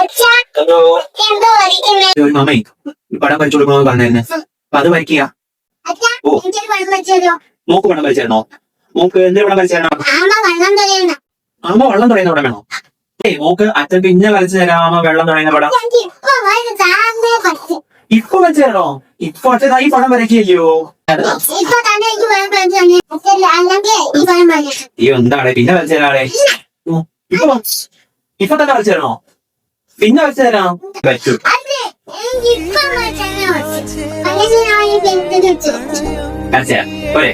അച്ഛാ, എന്തോ എന്തോ വരയ്ക്കുന്നെ? ഒരു മാമേ പടം വരച്ചു കൊടുക്കണമെന്ന് പറഞ്ഞായിരുന്നു. അപ്പൊ അത് വരയ്ക്കുക. അച്ഛാ, ഓ. എനിക്കൊരു പടം വരച്ചു തരുമോ? മോക്ക് പടം വരച്ചായിരുന്നോ? മോക്ക് എന്തൊരു പടം വരച്ചായിരുന്നോ? ആമ വെള്ളം തുഴയണം. അമ്മ വെള്ളം തുറയുന്ന പടം വേണോ? മോക്ക് അച്ഛൻ പിന്നെ വരച്ചു തരാം. അമ്മ വെള്ളം തുറയുന്ന പടം എനിക്ക് ഇപ്പൊ വരച്ചാന്നേ പറ്റും. ഇപ്പൊ വരച്ചു തരണോ? ഇപ്പൊ അച്ഛൻ ഈ പടം വരയ്ക്കുകയോ? ഇപ്പൊ തന്നെ എനിക്ക് പടം വരച്ചു തന്നെ. അച്ഛൻ അല്ലെങ്കിൽ ഈ പടം വരയ്ക്കും. ഈ എന്താണ് പിന്നെ വരച്ചു തരാളെ? ഇപ്പൊ തന്നെ വരച്ചു തരണോ? പിന്നെ വരച്ചു തരാം. പറ്റൂ. അതെ, എനിക്ക് ഇപ്പൊ വരച്ചാന്നേ പറ്റും. അല്ലെങ്കിൽ ഞാൻ ഈ പെയിന്റ് വെച്ചു. വരച്ചു തരാം. പോരെ?